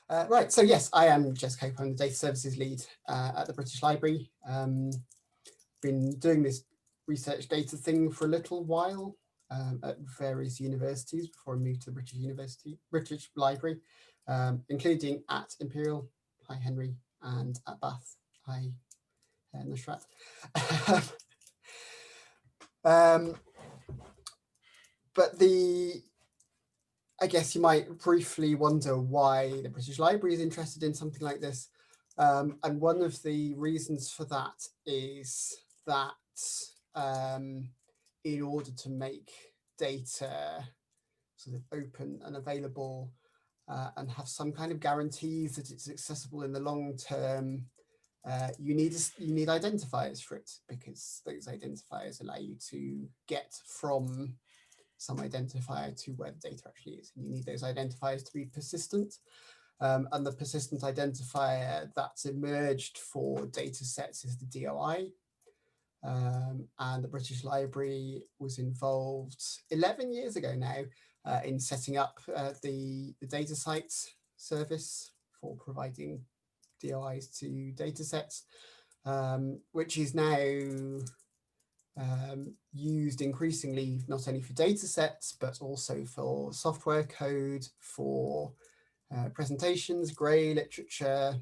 Right, so yes, I am Jez Cope. I'm the data services lead at the British Library. Been doing this research data thing for a little while at various universities before I moved to the British Library, including at Imperial, hi Henry, and at Bath, hi Nusrat. But I guess you might briefly wonder why the British Library is interested in something like this. And one of the reasons for that is that in order to make data sort of open and available and have some kind of guarantees that it's accessible in the long term, you need identifiers for it, because those identifiers allow you to get from some identifier to where the data actually is. And you need those identifiers to be persistent. And the persistent identifier that's emerged for data sets is the DOI. And the British Library was involved 11 years ago now in setting up the DataCite service for providing DOIs to data sets, which is now used increasingly not only for data sets, but also for software code, for presentations, grey literature,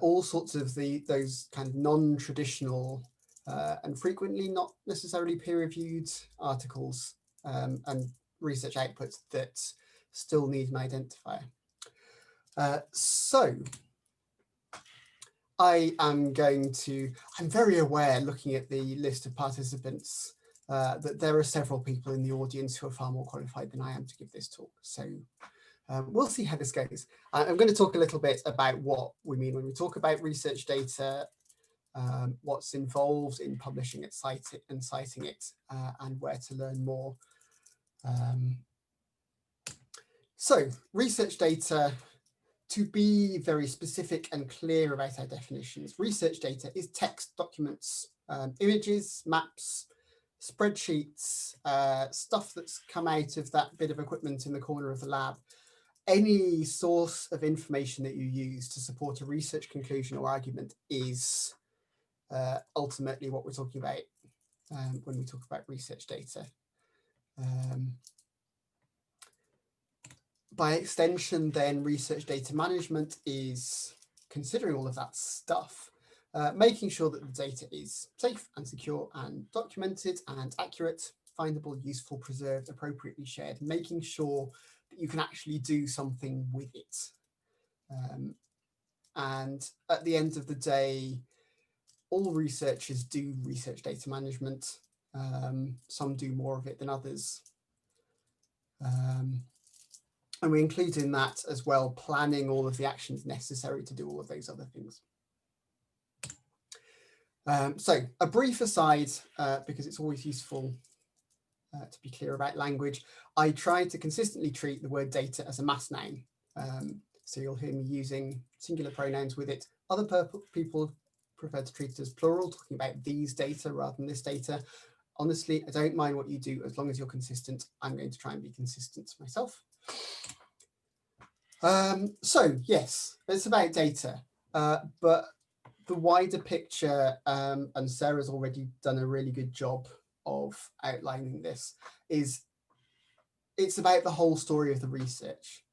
all sorts of those kind of non-traditional and frequently not necessarily peer-reviewed articles and research outputs that still need an identifier. So I'm very aware, looking at the list of participants, that there are several people in the audience who are far more qualified than I am to give this talk. So we'll see how this goes. I'm going to talk a little bit about what we mean when we talk about research data, what's involved in publishing it, citing it, and where to learn more. So research data, to be very specific and clear about our definitions, research data is text, documents, images, maps, spreadsheets, stuff that's come out of that bit of equipment in the corner of the lab. Any source of information that you use to support a research conclusion or argument is ultimately what we're talking about when we talk about research data. By extension, then, research data management is considering all of that stuff, making sure that the data is safe and secure and documented and accurate, findable, useful, preserved, appropriately shared, making sure that you can actually do something with it. And at the end of the day, all researchers do research data management. Some do more of it than others. And we include in that as well planning all of the actions necessary to do all of those other things. So a brief aside, because it's always useful to be clear about language, I try to consistently treat the word data as a mass noun. So you'll hear me using singular pronouns with it. Other people prefer to treat it as plural, talking about these data rather than this data. Honestly, I don't mind what you do as long as you're consistent. I'm going to try and be consistent myself. So yes, it's about data, but the wider picture, and Sarah's already done a really good job of outlining this, is it's about the whole story of the research.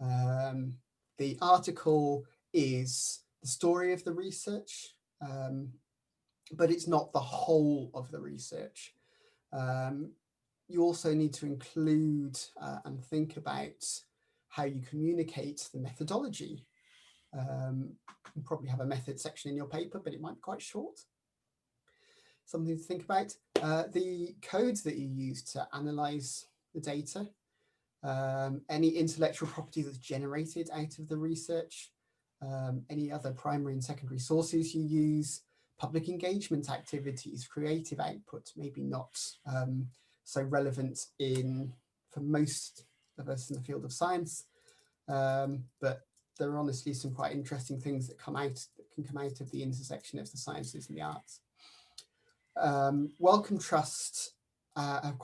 The article is the story of the research, but it's not the whole of the research. You also need to include and think about how you communicate the methodology. You probably have a method section in your paper, but it might be quite short. Something to think about. The codes that you use to analyze the data, any intellectual property that's generated out of the research, any other primary and secondary sources you use, public engagement activities, creative output, maybe not so relevant for most of us in the field of science, but there are honestly some quite interesting things that can come out of the intersection of the sciences and the arts. Wellcome Trust have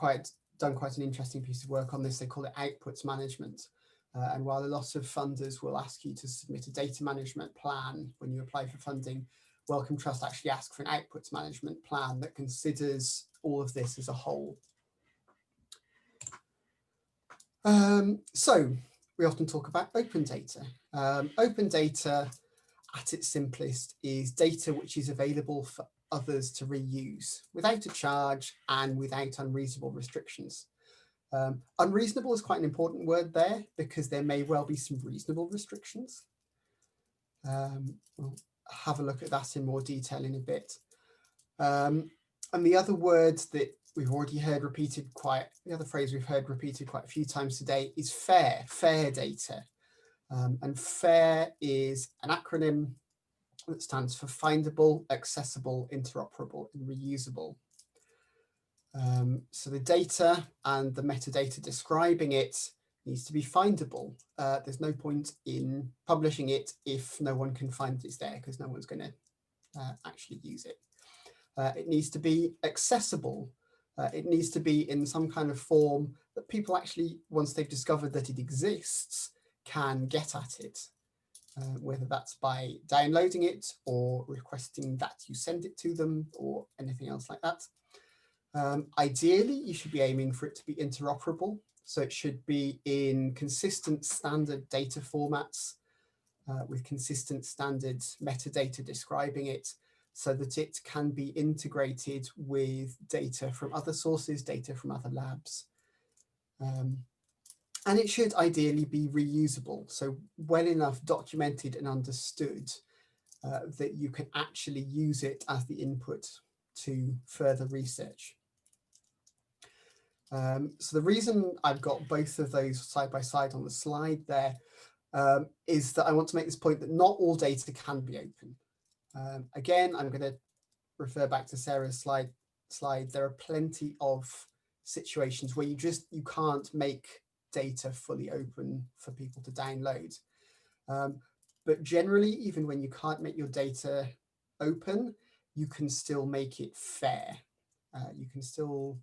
done quite an interesting piece of work on this. They call it outputs management. And while a lot of funders will ask you to submit a data management plan when you apply for funding, Wellcome Trust actually ask for an outputs management plan that considers all of this as a whole. So we often talk about open data. Open data at its simplest is data which is available for others to reuse without a charge and without unreasonable restrictions. Unreasonable is quite an important word there because there may well be some reasonable restrictions. We'll have a look at that in more detail in a bit. And the other word that we've already heard repeated the other phrase we've heard repeated quite a few times today is fair data. And FAIR is an acronym that stands for findable, accessible, interoperable, and reusable. So the data and the metadata describing it needs to be findable. There's no point in publishing it if no one can find it's there, because no one's going to actually use it. It needs to be accessible. It needs to be in some kind of form that people actually, once they've discovered that it exists, can get at it, whether that's by downloading it or requesting that you send it to them or anything else like that. Ideally, you should be aiming for it to be interoperable. So it should be in consistent standard data formats with consistent standard metadata describing it so that it can be integrated with data from other sources, data from other labs. And it should ideally be reusable, so well enough documented and understood that you can actually use it as the input to further research. So the reason I've got both of those side by side on the slide there is that I want to make this point that not all data can be open. Again, I'm going to refer back to Sarah's slide. There are plenty of situations where you can't make data fully open for people to download. But generally, even when you can't make your data open, you can still make it fair. You can still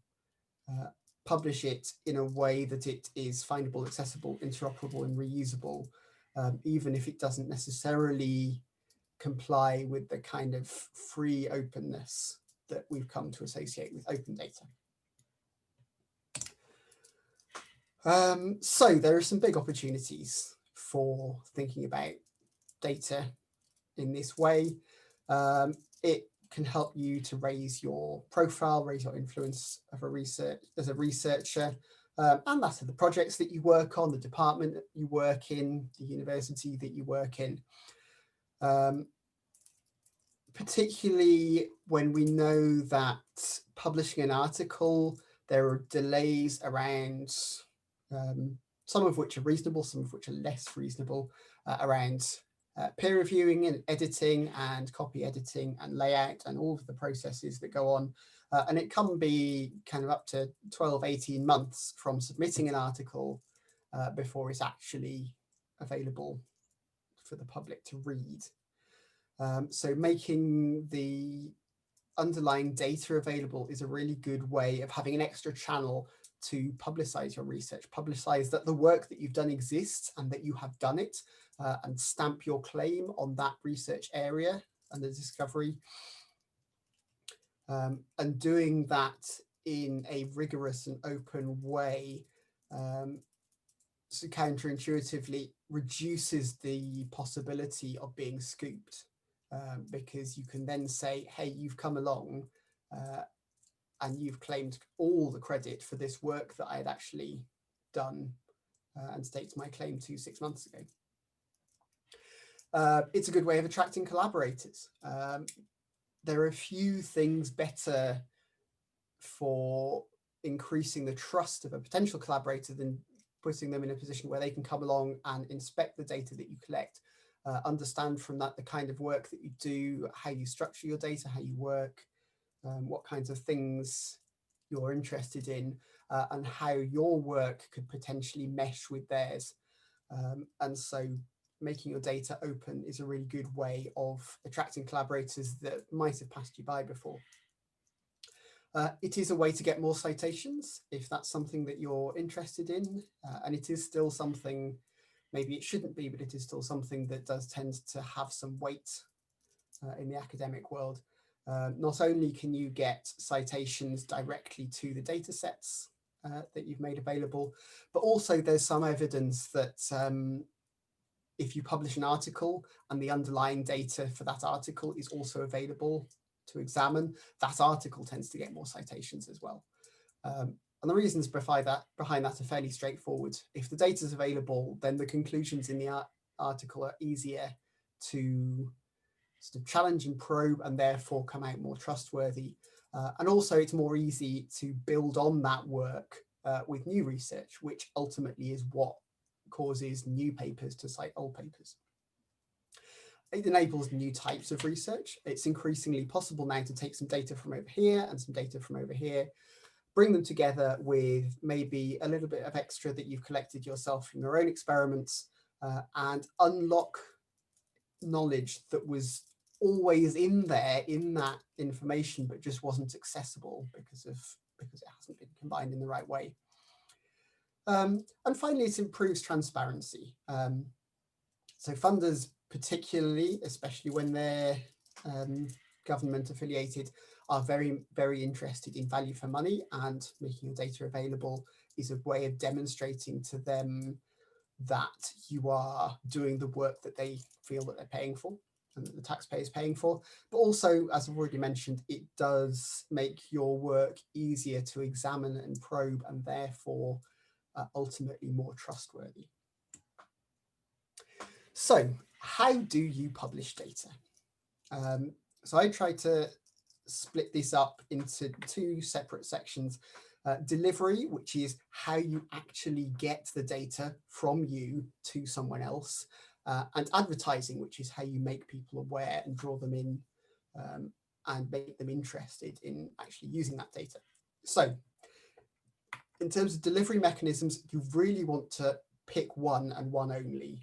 publish it in a way that it is findable, accessible, interoperable, and reusable, even if it doesn't necessarily comply with the kind of free openness that we've come to associate with open data. So there are some big opportunities for thinking about data in this way. It can help you to raise your profile, raise your influence as a researcher, and that of the projects that you work on, the department that you work in, the university that you work in. Particularly when we know that publishing an article, there are delays around, some of which are reasonable, some of which are less reasonable, around peer reviewing and editing and copy editing and layout and all of the processes that go on. And it can be kind of up to 12, 18 months from submitting an article before it's actually available for the public to read. So making the underlying data available is a really good way of having an extra channel to publicize your research, publicize that the work that you've done exists and that you have done it, and stamp your claim on that research area and the discovery. And doing that in a rigorous and open way, so counterintuitively reduces the possibility of being scooped, because you can then say, hey, you've come along and you've claimed all the credit for this work that I had actually done and staked my claim to 6 months ago. It's a good way of attracting collaborators. There are a few things better for increasing the trust of a potential collaborator than putting them in a position where they can come along and inspect the data that you collect, understand from that the kind of work that you do, how you structure your data, how you work, what kinds of things you're interested in, and how your work could potentially mesh with theirs. And so making your data open is a really good way of attracting collaborators that might have passed you by before. It is a way to get more citations if that's something that you're interested in, and it is still something maybe it shouldn't be, but it is still something that does tend to have some weight in the academic world. Not only can you get citations directly to the data sets that you've made available, but also there's some evidence that if you publish an article and the underlying data for that article is also available to examine, that article tends to get more citations as well. And the reasons behind that are fairly straightforward. If the data is available, then the conclusions in the article are easier to sort of challenge and probe, and therefore come out more trustworthy. And also it's more easy to build on that work with new research, which ultimately is what causes new papers to cite old papers. It enables new types of research. It's increasingly possible now to take some data from over here and some data from over here, bring them together with maybe a little bit of extra that you've collected yourself from your own experiments, and unlock knowledge that was always in there in that information, but just wasn't accessible because it hasn't been combined in the right way. And finally, it improves transparency. So funders, particularly, especially when they're government affiliated, are very, very interested in value for money, and making your data available is a way of demonstrating to them that you are doing the work that they feel that they're paying for and that the taxpayer is paying for. But also, as I've already mentioned, it does make your work easier to examine and probe, and therefore ultimately more trustworthy. So how do you publish data? So I try to split this up into two separate sections. Delivery, which is how you actually get the data from you to someone else, and advertising, which is how you make people aware and draw them in and make them interested in actually using that data. So in terms of delivery mechanisms, you really want to pick one and one only.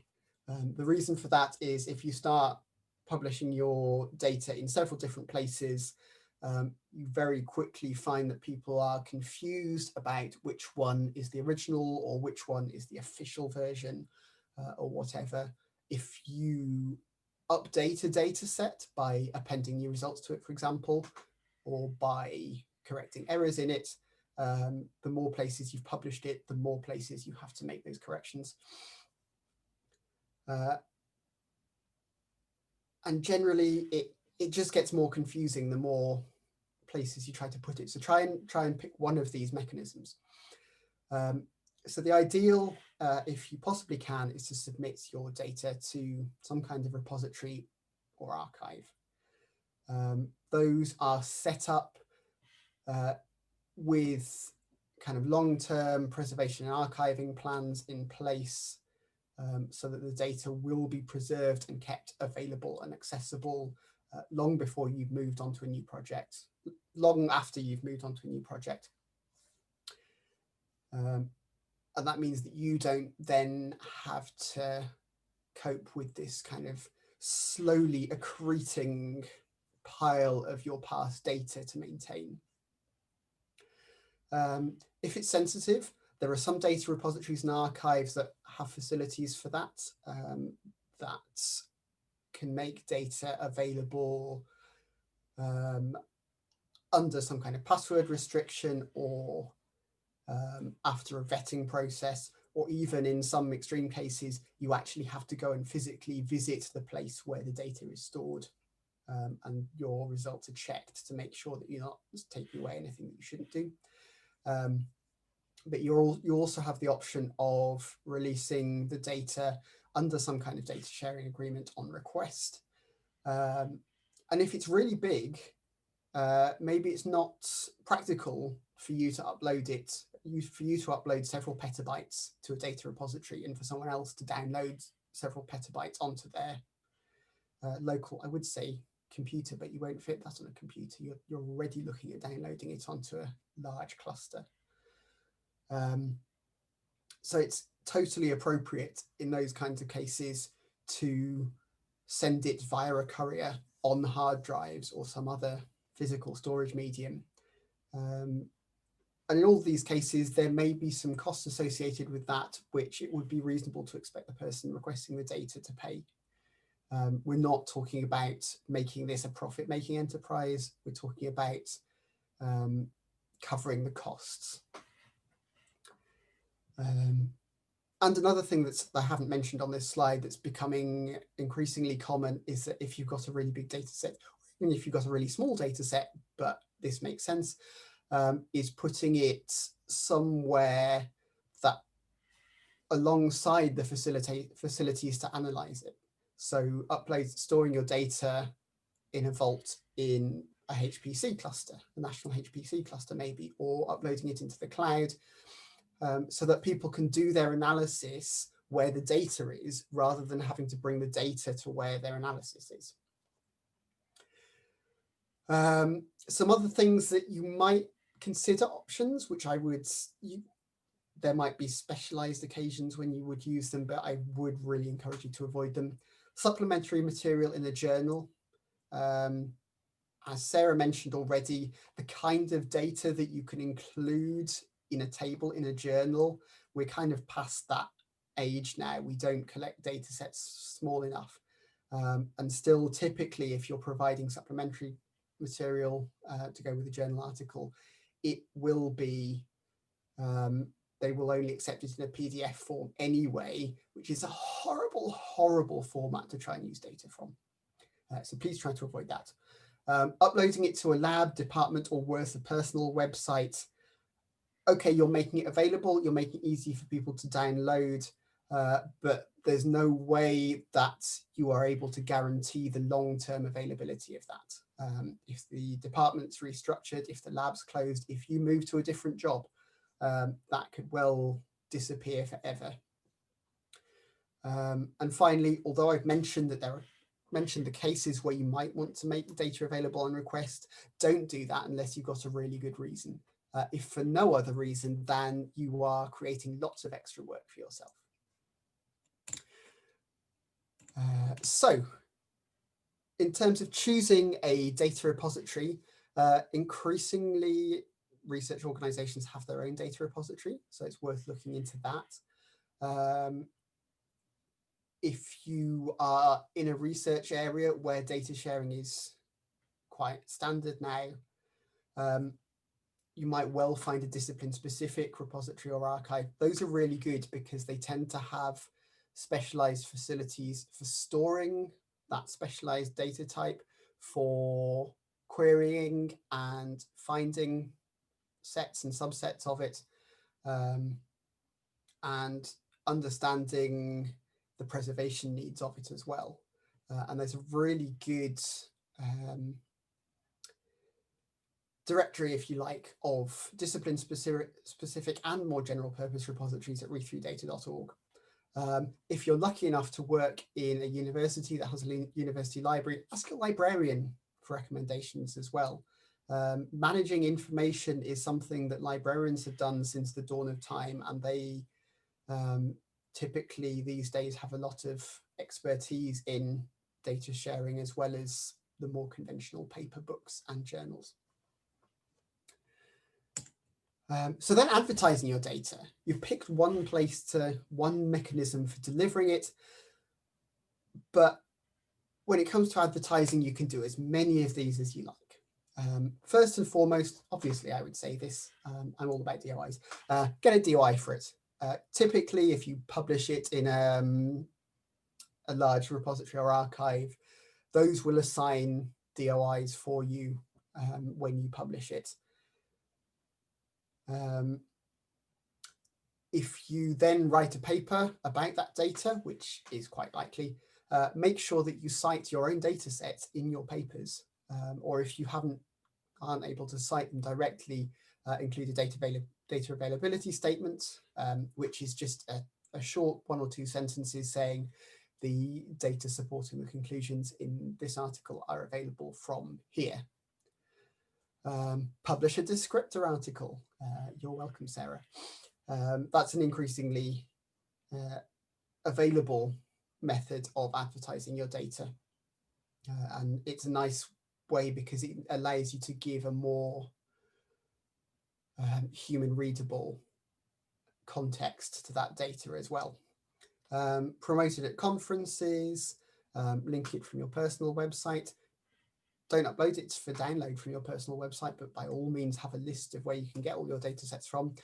The reason for that is if you start publishing your data in several different places, you very quickly find that people are confused about which one is the original or which one is the official version or whatever. If you update a data set by appending new results to it, for example, or by correcting errors in it, the more places you've published it, the more places you have to make those corrections. And generally, it just gets more confusing the more places you try to put it. So try and pick one of these mechanisms. So the ideal, if you possibly can, is to submit your data to some kind of repository or archive. Those are set up with kind of long-term preservation and archiving plans in place, so that the data will be preserved and kept available and accessible long before you've moved on to a new project, long after you've moved on to a new project. And that means that you don't then have to cope with this kind of slowly accreting pile of your past data to maintain. If it's sensitive, there are some data repositories and archives that have facilities for that, that can make data available under some kind of password restriction, or after a vetting process, or even in some extreme cases, you actually have to go and physically visit the place where the data is stored, and your results are checked to make sure that you're not just taking away anything that you shouldn't do. But you also have the option of releasing the data under some kind of data sharing agreement on request. And if it's really big, maybe it's not practical for you to upload it, for you to upload several petabytes to a data repository and for someone else to download several petabytes onto their local, I would say, computer, but you won't fit that on a computer. You're already looking at downloading it onto a large cluster. So it's totally appropriate in those kinds of cases to send it via a courier on hard drives or some other physical storage medium. in all of these cases, there may be some costs associated with that, which it would be reasonable to expect the person requesting the data to pay. We're not talking about making this a profit-making enterprise. We're talking about covering the costs. And another thing that I haven't mentioned on this slide that's becoming increasingly common is that if you've got a really big data set, even if you've got a really small data set, but this makes sense, is putting it somewhere that alongside the facilities to analyze it. So storing your data in a vault in a HPC cluster, a national HPC cluster maybe, or uploading it into the cloud, so that people can do their analysis where the data is, rather than having to bring the data to where their analysis is. Some other things that you might consider options, which there might be specialized occasions when you would use them, but I would really encourage you to avoid them. Supplementary material in a journal. As Sarah mentioned already, the kind of data that you can include in a table in a journal, we're kind of past that age now. We don't collect data sets small enough. And still, typically, if you're providing supplementary material to go with a journal article, it will be they will only accept it in a PDF form anyway, which is a horrible, horrible format to try and use data from. So please try to avoid that. Uploading it to a lab, department, or worse, a personal website. Okay, you're making it available, you're making it easy for people to download, but there's no way that you are able to guarantee the long-term availability of that. If the department's restructured, if the lab's closed, if you move to a different job, that could well disappear forever. And finally, although I've mentioned that the cases where you might want to make the data available on request, don't do that unless you've got a really good reason. If for no other reason than you are creating lots of extra work for yourself. So in terms of choosing a data repository, increasingly research organizations have their own data repository, so it's worth looking into that. If you are in a research area where data sharing is quite standard now, you might well find a discipline-specific repository or archive. Those are really good because they tend to have specialized facilities for storing that specialized data type, for querying and finding sets and subsets of it, and understanding the preservation needs of it as well. And there's a really good directory, if you like, of discipline-specific and more general purpose repositories at re3data.org. If you're lucky enough to work in a university that has a university library, ask a librarian for recommendations as well. Managing information is something that librarians have done since the dawn of time, and they typically these days have a lot of expertise in data sharing, as well as the more conventional paper books and journals. So then advertising your data. You've picked one mechanism for delivering it, but when it comes to advertising, you can do as many of these as you like. First and foremost, obviously, I would say this, I'm all about DOIs. Get a DOI for it. Typically, if you publish it in a large repository or archive, those will assign DOIs for you when you publish it. If you then write a paper about that data, which is quite likely, make sure that you cite your own data sets in your papers, or if you aren't able to cite them directly, include a data availability statement, which is just a short 1 or 2 sentences saying the data supporting the conclusions in this article are available from here. Publish a descriptor article. You're welcome, Sarah. That's an increasingly available method of advertising your data. And it's a nice way because it allows you to give a more human readable context to that data as well. Promote it at conferences, link it from your personal website. Don't upload it for download from your personal website, but by all means have a list of where you can get all your data sets from.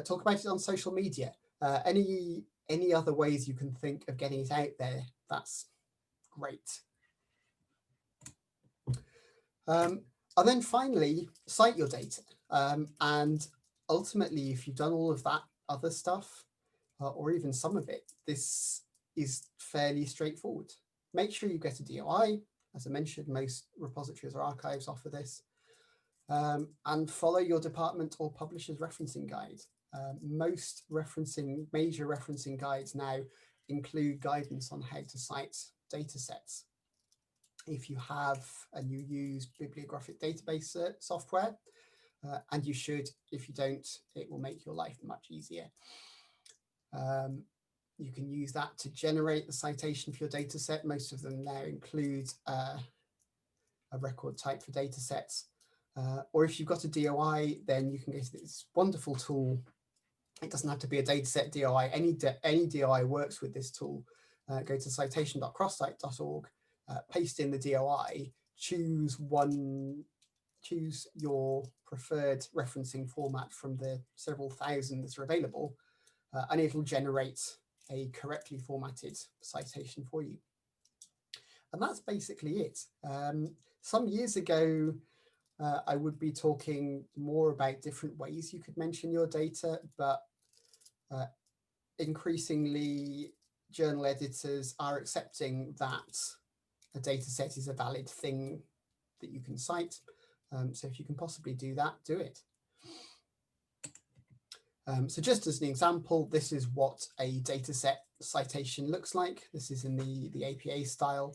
Talk about it on social media. Any other ways you can think of getting it out there, that's great. And then finally, cite your data. And ultimately, if you've done all of that other stuff, or even some of it, this is fairly straightforward. Make sure you get a DOI. As I mentioned, most repositories or archives offer this. And follow your department or publisher's referencing guide. Most major referencing guides now include guidance on how to cite data sets. If you have and you use bibliographic database software, and you should, if you don't, it will make your life much easier. You can use that to generate the citation for your data set. Most of them now include a record type for data sets. Or if you've got a DOI, then you can go to this wonderful tool. It doesn't have to be a dataset DOI. Any DOI works with this tool. Go to citation.crosssite.org, paste in the DOI, choose your preferred referencing format from the several thousand that are available, and it'll generate a correctly formatted citation for you. And that's basically it. Some years ago, I would be talking more about different ways you could mention your data, but increasingly journal editors are accepting that a data set is a valid thing that you can cite. So if you can possibly do that, do it. So just as an example, this is what a dataset citation looks like. This is in the APA style.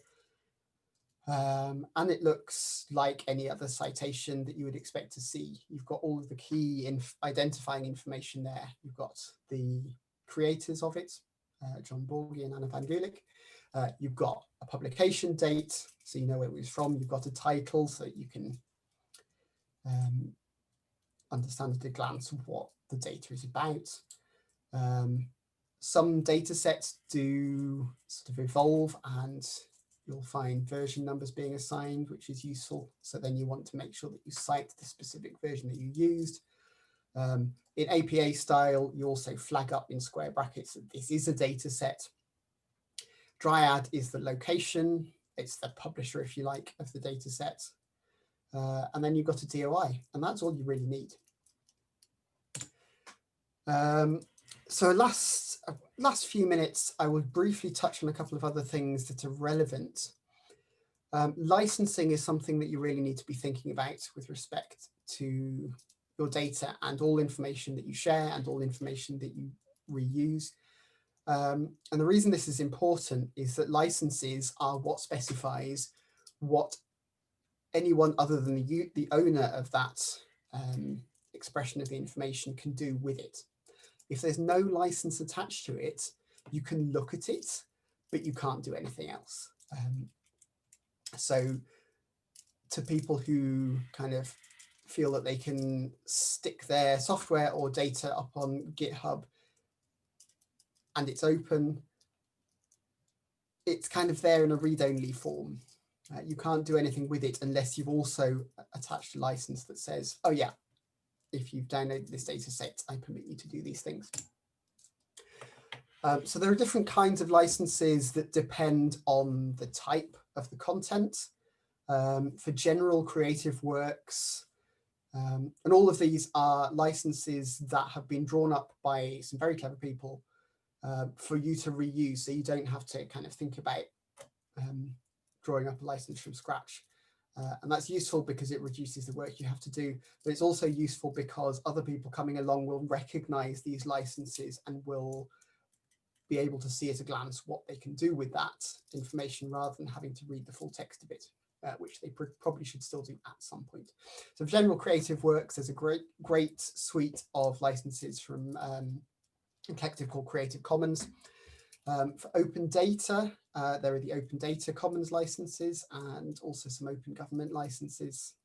And it looks like any other citation that you would expect to see. You've got all of the key identifying information there. You've got the creators of it, John Borgie and Anna Van Gulik. You've got a publication date, so you know where it was from. You've got a title, so you can understand at a glance what the data is about. Some data sets do sort of evolve, and you'll find version numbers being assigned, which is useful. So then you want to make sure that you cite the specific version that you used. In APA style, you also flag up in square brackets that this is a data set. Dryad is the location. It's the publisher, if you like, of the data set. And then you've got a DOI, and that's all you really need. So last few minutes, I will briefly touch on a couple of other things that are relevant. Licensing is something that you really need to be thinking about with respect to your data and all information that you share and all information that you reuse. And the reason this is important is that licenses are what specifies what anyone other than the owner of that expression of the information can do with it. If there's no license attached to it, you can look at it, but you can't do anything else. So to people who kind of feel that they can stick their software or data up on GitHub and it's open, it's kind of there in a read-only form. You can't do anything with it unless you've also attached a license that says, oh yeah, if you've downloaded this data set, I permit you to do these things. So there are different kinds of licenses that depend on the type of the content. For general creative works, and all of these are licenses that have been drawn up by some very clever people for you to reuse, so you don't have to kind of think about drawing up a license from scratch. And that's useful because it reduces the work you have to do, but it's also useful because other people coming along will recognize these licenses and will be able to see at a glance what they can do with that information rather than having to read the full text of it, which they probably should still do at some point. So for general creative works, there's a great suite of licenses from a collective called Creative Commons. For open data, there are the Open Data Commons licenses and also some open government licenses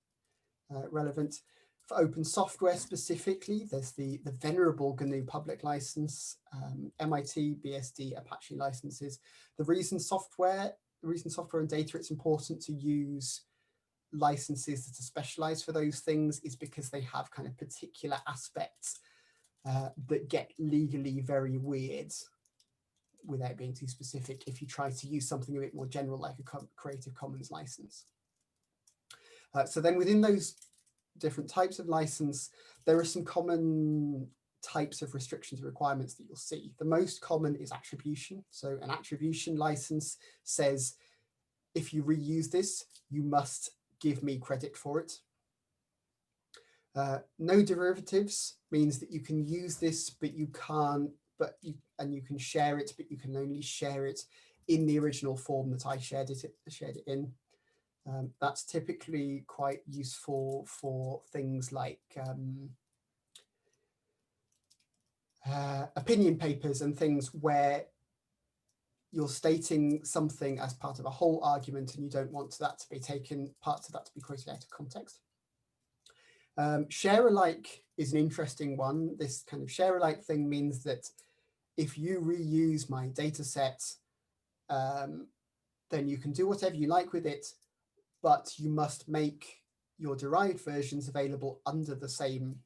relevant. For open software specifically, there's the venerable GNU public license, MIT, BSD, Apache licenses. The reason software and data, it's important to use licenses that are specialized for those things is because they have kind of particular aspects that get legally very weird without being too specific if you try to use something a bit more general like a Creative Commons license. So then within those different types of license, there are some common types of restrictions and requirements that you'll see. The most common is attribution. So an attribution license says, if you reuse this, you must give me credit for it. No derivatives means that you can use this, but you can't, and you can share it, but you can only share it in the original form that I shared it in. That's typically quite useful for things like opinion papers and things where you're stating something as part of a whole argument and you don't want that to be parts of that to be quoted out of context. Share alike is an interesting one. This kind of share alike thing means that if you reuse my data set, then you can do whatever you like with it, but you must make your derived versions available under the same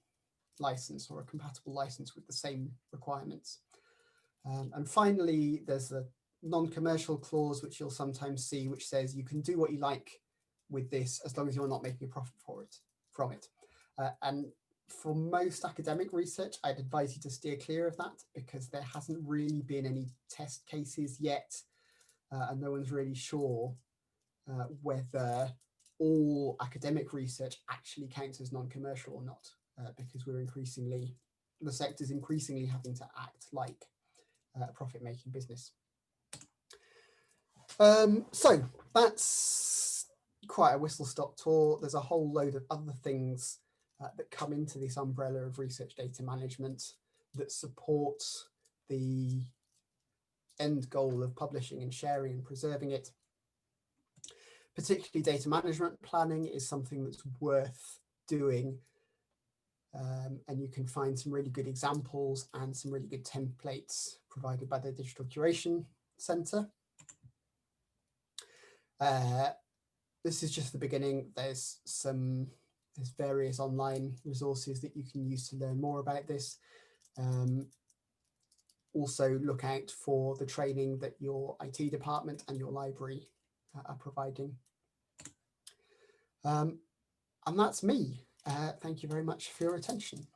license or a compatible license with the same requirements. And finally, there's a non-commercial clause, which you'll sometimes see, which says you can do what you like with this as long as you're not making a profit from it. And for most academic research, I'd advise you to steer clear of that because there hasn't really been any test cases yet, and no one's really sure whether all academic research actually counts as non-commercial or not, because the sector's increasingly having to act like a profit-making business. So that's quite a whistle-stop tour. There's a whole load of other things that come into this umbrella of research data management that supports the end goal of publishing and sharing and preserving it. Particularly data management planning is something that's worth doing. And you can find some really good examples and some really good templates provided by the Digital Curation Centre. This is just the beginning. There's various online resources that you can use to learn more about this. Also look out for the training that your IT department and your library are providing. And that's me. Thank you very much for your attention.